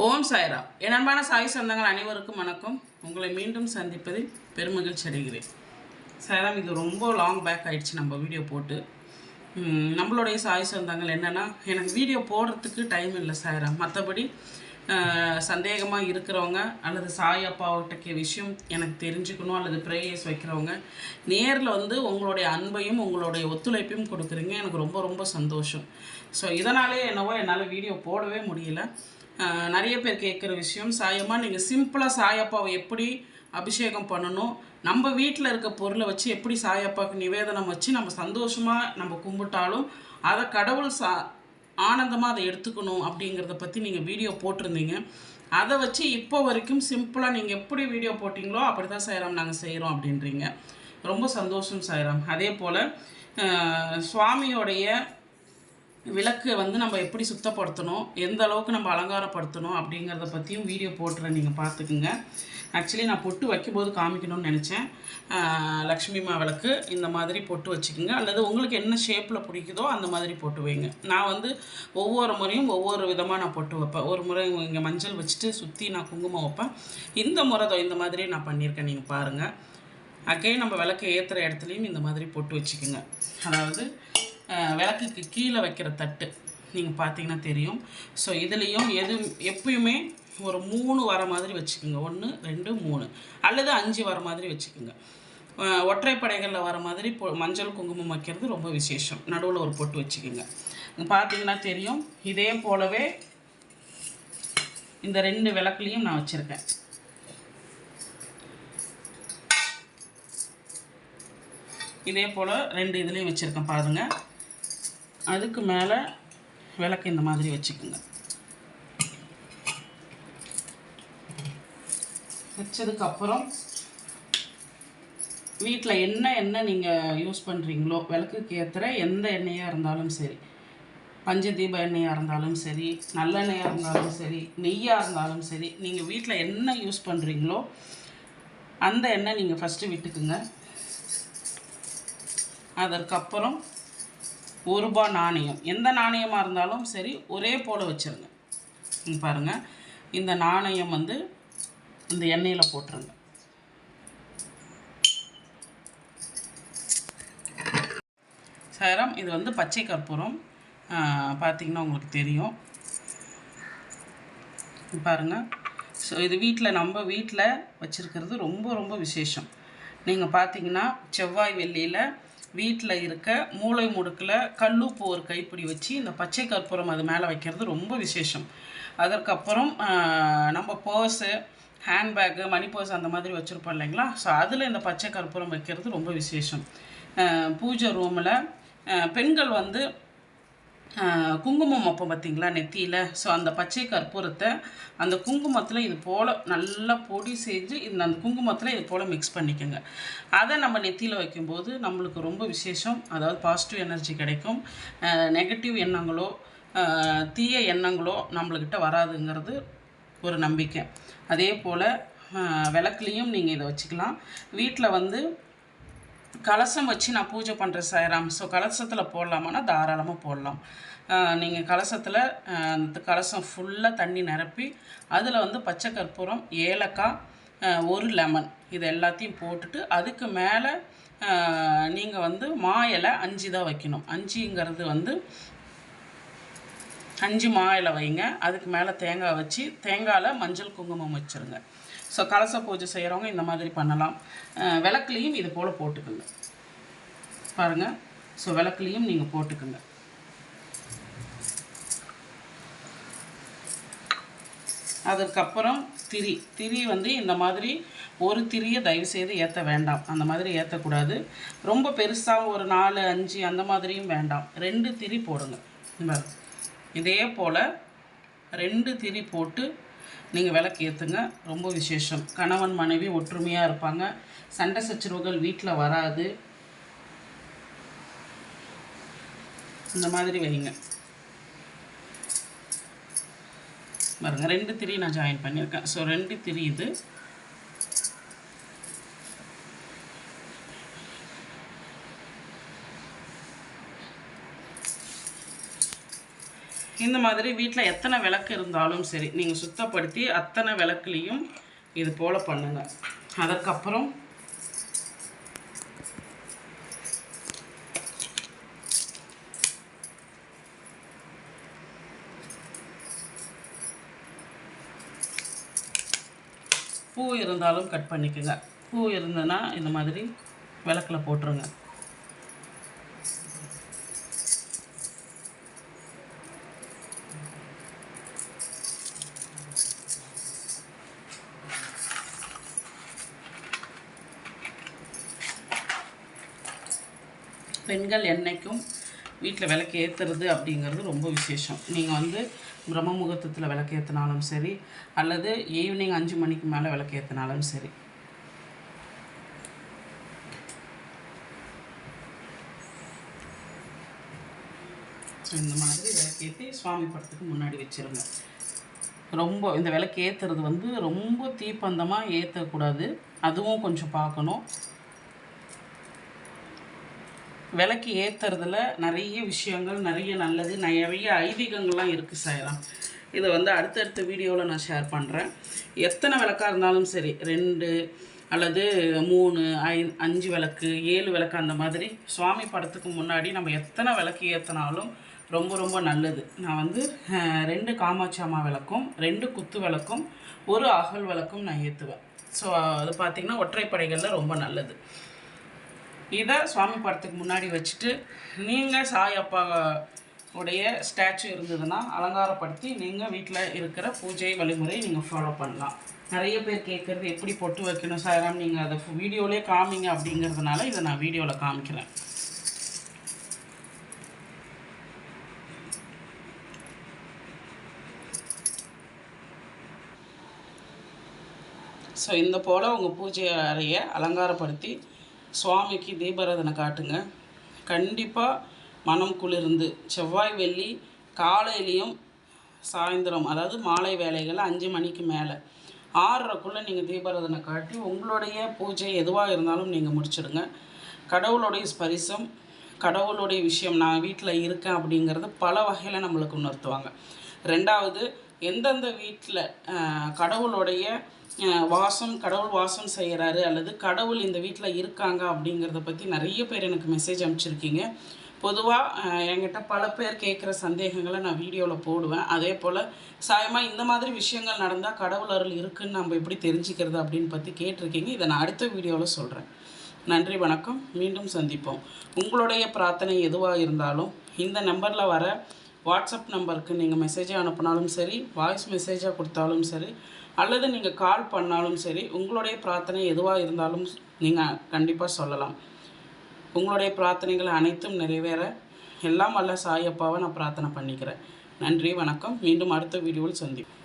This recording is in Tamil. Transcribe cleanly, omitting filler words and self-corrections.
ஓம் சாய்ரா. என் அன்பான சாய் சொந்தங்கள் அனைவருக்கும் வணக்கம். உங்களை மீண்டும் சந்திப்பதில் பெருமகிழ்ச்சி அடைகிறேன். சாய்ராம், இது ரொம்ப லாங் பேக் ஆகிடுச்சு நம்ம வீடியோ போட்டு. நம்மளுடைய சாய் சொந்தங்கள் என்னென்னா, எனக்கு வீடியோ போடுறதுக்கு டைம் இல்லை சாய்ராம். மற்றபடி சந்தேகமாக இருக்கிறவங்க அல்லது சாய் அப்பாவிட்ட விஷயம் எனக்கு தெரிஞ்சுக்கணும் அல்லது ப்ரேயர்ஸ் வைக்கிறவங்க நேரில் வந்து உங்களுடைய அன்பையும் உங்களுடைய ஒத்துழைப்பையும் கொடுக்குறீங்க. எனக்கு ரொம்ப ரொம்ப சந்தோஷம். ஸோ இதனாலே என்னவோ என்னால் வீடியோ போடவே முடியல. நிறைய பேர் கேட்குற விஷயம், சாயம்மா நீங்கள் சிம்பிளாக சாயப்பாவை எப்படி அபிஷேகம் பண்ணணும், நம்ம வீட்டில் இருக்க பொருளை வச்சு எப்படி சாயப்பாவுக்கு நிவேதனம் வச்சு நம்ம சந்தோஷமாக நம்ம கும்பிட்டாலும் அதை கடவுள் ஆனந்தமாக அதை எடுத்துக்கணும் அப்படிங்கிறத பற்றி நீங்கள் வீடியோ போட்டிருந்தீங்க. அதை வச்சு இப்போ வரைக்கும் சிம்பிளாக நீங்கள் எப்படி வீடியோ போட்டிங்களோ அப்படி தான் சாய்ராம் நாங்கள் செய்கிறோம் அப்படின்றீங்க. ரொம்ப சந்தோஷம் சாய்ராம். அதே போல் சுவாமியோடைய விளக்கு வந்து நம்ம எப்படி சுத்தப்படுத்தணும், எந்த அளவுக்கு நம்ம அலங்காரப்படுத்தணும் அப்படிங்கிறத பற்றியும் வீடியோ போட்டுறேன், நீங்கள் பார்த்துக்குங்க. ஆக்சுவலி நான் பொட்டு வைக்கும்போது காமிக்கணும்னு நினச்சேன். லக்ஷ்மிமா விளக்கு இந்த மாதிரி பொட்டு வச்சுக்கோங்க, அல்லது உங்களுக்கு என்ன ஷேப்பில் பிடிக்குதோ அந்த மாதிரி பொட்டு வைங்க. நான் வந்து ஒவ்வொரு முறையும் ஒவ்வொரு விதமாக நான் பொட்டு வைப்பேன். ஒரு முறை இங்கே மஞ்சள் வச்சுட்டு சுற்றி நான் குங்குமம் வைப்பேன். இந்த முறை இந்த மாதிரி நான் பண்ணியிருக்கேன், நீங்கள் பாருங்கள். அகைன் நம்ம விளக்கு ஏற்றுற இடத்துலையும் இந்த மாதிரி பொட்டு வச்சுக்கோங்க. அதாவது விளக்குக்கு கீழே வைக்கிற தட்டு நீங்கள் பார்த்தீங்கன்னா தெரியும். ஸோ இதுலேயும் எப்பயுமே ஒரு 3 வர மாதிரி வச்சுக்கோங்க. 1 2 3 அல்லது 5 வர மாதிரி வச்சுக்கோங்க. ஒற்றைப்படைகளில் வர மாதிரி மஞ்சள் குங்குமம் வைக்கிறது ரொம்ப விசேஷம். நடுவில் ஒரு பொட்டு வச்சுக்கோங்க. பார்த்தீங்கன்னா தெரியும். இதே போலவே இந்த 2 விளக்குலையும் நான் வச்சுருக்கேன். இதே போல் 2 இதுலேயும் வச்சுருக்கேன் பாருங்கள். அதுக்கு மேலே விளக்கு இந்த மாதிரி வச்சுக்கோங்க. வச்சதுக்கப்புறம் வீட்டில் என்ன எண்ணெய் நீங்கள் யூஸ் பண்ணுறீங்களோ, விளக்குக்கு ஏற்றுற எந்த எண்ணெயாக இருந்தாலும் சரி, பஞ்சதீப எண்ணெயாக இருந்தாலும் சரி, நல்லெண்ணெயாக இருந்தாலும் சரி, நெய்யாக இருந்தாலும் சரி, நீங்கள் வீட்டில் என்ன யூஸ் பண்ணுறீங்களோ அந்த எண்ணெய் நீங்கள் ஃபஸ்ட்டு விட்டுக்குங்க. அதற்கப்புறம் ₹1 நாணயம், எந்த நாணயமாக இருந்தாலும் சரி ஒரே போல் வச்சுருங்க. பாருங்கள், இந்த நாணயம் வந்து இந்த எண்ணெயில் போட்டுருங்க. சாய்ராம், இது வந்து பச்சை கற்பூரம். பார்த்திங்கன்னா உங்களுக்கு தெரியும். பாருங்கள். ஸோ இது நம்ம வீட்டில் வச்சுருக்கிறது ரொம்ப ரொம்ப விசேஷம். நீங்கள் பார்த்தீங்கன்னா செவ்வாய் வெள்ளியில் வீட்டில் இருக்க மூளை முடுக்கில் கல்லுப்பு ஒரு கைப்பிடி வச்சு இந்த பச்சை கற்பூரம் அது மேலே வைக்கிறது ரொம்ப விசேஷம். அதற்கப்புறம் நம்ம பர்ஸு, ஹேண்ட்பேக்கு, மணி பர்ஸ் அந்த மாதிரி வச்சுருப்போம் இல்லைங்களா, ஸோ அதில் இந்த பச்சை கற்பூரம் வைக்கிறது ரொம்ப விசேஷம். பூஜை ரூமில் பெண்கள் வந்து குங்குமம் வைப்போம் பார்த்திங்களா நெத்தியில். ஸோ அந்த பச்சை கற்பூரத்தை அந்த குங்குமத்தில் இது போல் நல்லா பொடி செஞ்சு அந்த குங்குமத்தில் இது போல் மிக்ஸ் பண்ணிக்கோங்க. அதை நம்ம நெத்தியில் வைக்கும்போது நம்மளுக்கு ரொம்ப விசேஷம். அதாவது பாசிட்டிவ் எனர்ஜி கிடைக்கும். நெகட்டிவ் எண்ணங்களோ தீய எண்ணங்களோ நம்மளுக்கிட்ட வராதுங்கிறது ஒரு நம்பிக்கை. அதே போல் விளக்குலேயும் நீங்கள் இதை வச்சுக்கலாம். வீட்டில் வந்து கலசம் வச்சு நான் பூஜை பண்ணுறேன் சாய்ராம். ஸோ கலசத்தில் போடலாமான்னா தாராளமாக போடலாம். நீங்கள் கலசத்தில் அந்த கலசம் ஃபுல்லாக தண்ணி நிரப்பி அதில் வந்து பச்சை கற்பூரம், ஏலக்காய், ஒரு லெமன் இது எல்லாத்தையும் போட்டுட்டு அதுக்கு மேலே நீங்கள் வந்து மா இலை 5 தான் வைக்கணும். 5ங்கிறது வந்து 5 மா இலை வைங்க. அதுக்கு மேலே தேங்காய் வச்சு தேங்காயில் மஞ்சள் குங்குமம் வச்சுருங்க. ஸோ கலச பூஜை செய்கிறவங்க இந்த மாதிரி பண்ணலாம். விளக்குலேயும் இது போல் போட்டுக்குங்க. பாருங்கள். ஸோ விளக்குலேயும் நீங்கள் போட்டுக்குங்க. அதுக்கப்புறம் திரி வந்து இந்த மாதிரி ஒரு திரியை தயவுசெய்து ஏற்ற வேண்டாம். அந்த மாதிரி ஏற்றக்கூடாது. ரொம்ப பெருசாக ஒரு 4 5 அந்த மாதிரியும் வேண்டாம். 2 திரி போடுங்க. இதே போல் 2 திரி போட்டு நீங்கள் விளக்கு ஏற்றுங்க. ரொம்ப விசேஷம். கணவன் மனைவி ஒற்றுமையாக இருப்பாங்க. சண்டை சச்சரவுகள் வீட்டில் வராது. இந்த மாதிரி வைங்க. பாருங்க, 2 திரி நான் ஜாயின் பண்ணியிருக்கேன். ஸோ 2 திரி இது. இந்த மாதிரி வீட்டில் எத்தனை விளக்கு இருந்தாலும் சரி நீங்கள் சுத்தப்படுத்தி அத்தனை விளக்குலேயும் இது போல் பண்ணுங்கள். அதற்கப்புறம் பூ இருந்தாலும் கட் பண்ணிக்கோங்க. பூ இருந்ததுன்னா இந்த மாதிரி விளக்கில் போட்டுருங்க. பெண்கள் என்னைக்கும் வீட்டில் விளக்கு ஏற்றுறது அப்படிங்கிறது ரொம்ப விசேஷம். நீங்கள் பிரம்ம முகூர்த்தத்தில் விளக்கு ஏற்றினாலும் சரி, அல்லது ஈவினிங் 5 மணிக்கு மேலே விளக்கு ஏற்றினாலும் சரி. ஸோ இந்த மாதிரி விளக்கேற்றி சுவாமி படத்துக்கு முன்னாடி வச்சுருங்க. ரொம்ப இந்த விளக்கு ஏற்றுறது ரொம்ப தீப்பந்தமாக ஏற்றக்கூடாது, அதுவும் கொஞ்சம் பார்க்கணும். விளக்கு ஏற்றுறதுல நிறைய விஷயங்கள், நிறைய நல்லது, நிறைய ஐதீகங்கள்லாம் இருக்குது சாயலாம். இதை அடுத்தடுத்த வீடியோவில் நான் ஷேர் பண்ணுறேன். எத்தனை விளக்காக இருந்தாலும் சரி, 2 அல்லது 3, 5 விளக்கு, 7 விளக்கு, அந்த மாதிரி சுவாமி படத்துக்கு முன்னாடி நம்ம எத்தனை விளக்கு ஏற்றினாலும் ரொம்ப ரொம்ப நல்லது. நான் 2 காமாட்சி அம்மா விளக்கும், 2 குத்து விளக்கும், 1 அகல் விளக்கும் நான் ஏற்றுவேன். ஸோ அது பார்த்திங்கன்னா ஒற்றைப்படைகளில் ரொம்ப நல்லது. இதை சுவாமி படத்துக்கு முன்னாடி வச்சுட்டு நீங்கள் சாயப்பா உடைய ஸ்டாச்சு இருந்ததுன்னா அலங்காரப்படுத்தி நீங்கள் வீட்டில் இருக்கிற பூஜை வழிமுறை நீங்கள் ஃபாலோ பண்ணலாம். நிறைய பேர் கேட்குறது எப்படி பொட்டு வைக்கணும் சாயராம், நீங்கள் அதை வீடியோவிலே காமிங்க அப்படிங்கிறதுனால இதை நான் வீடியோவில் காமிக்கிறேன். ஸோ இந்த போல் உங்கள் பூஜை அறையை அலங்காரப்படுத்தி சுவாமிக்கு தீபாராதனை காட்டுங்க. கண்டிப்பாக மனம் குளிர்ந்து செவ்வாய் வெள்ளி காலையிலையும் சாயந்தரம், அதாவது மாலை வேலைகள் 5 மணிக்கு மேலே 6:30க்குள்ளே நீங்கள் தீபாராதனை காட்டி உங்களுடைய பூஜை எதுவாக இருந்தாலும் நீங்கள் முடிச்சிடுங்க. கடவுளுடைய ஸ்பரிசம், கடவுளுடைய விஷயம், நான் வீட்டில் இருக்கேன் அப்படிங்கிறது பல வகையில் நம்மளுக்கு உணர்த்துவாங்க. 2வது, எந்தெந்த வீட்டில் கடவுளுடைய வாசம், கடவுள் வாசம் செய்கிறாரு அல்லது கடவுள் இந்த வீட்டில் இருக்காங்க அப்படிங்கிறத பற்றி நிறைய பேர் எனக்கு மெசேஜ் அனுப்பிச்சிருக்கீங்க. பொதுவாக என்கிட்ட பல பேர் கேட்குற சந்தேகங்களை நான் வீடியோவில் போடுவேன். அதே போல் சாயமாக இந்த மாதிரி விஷயங்கள் நடந்தால் கடவுள் அருள் இருக்குதுன்னு நம்ம எப்படி தெரிஞ்சுக்கிறது அப்படின்னு பற்றி கேட்டிருக்கீங்க. இதை நான் அடுத்த வீடியோவில் சொல்கிறேன். நன்றி, வணக்கம். மீண்டும் சந்திப்போம். உங்களுடைய பிரார்த்தனை எதுவாக இருந்தாலும் இந்த நம்பரில் வர வாட்ஸ்அப் நம்பருக்கு நீங்கள் மெசேஜாக அனுப்பினாலும் சரி, வாய்ஸ் மெசேஜாக கொடுத்தாலும் சரி, அல்லது நீங்கள் கால் பண்ணாலும் சரி, உங்களுடைய பிரார்த்தனை எதுவாக இருந்தாலும் நீங்கள் கண்டிப்பாக சொல்லலாம். உங்களுடைய பிரார்த்தனைகள் அனைத்தும் நிறைவேற எல்லாம் வல்ல சாயப்பாவை நான் பிரார்த்தனை பண்ணிக்கிறேன். நன்றி, வணக்கம். மீண்டும் அடுத்த வீடியோவில் சந்திப்போம்.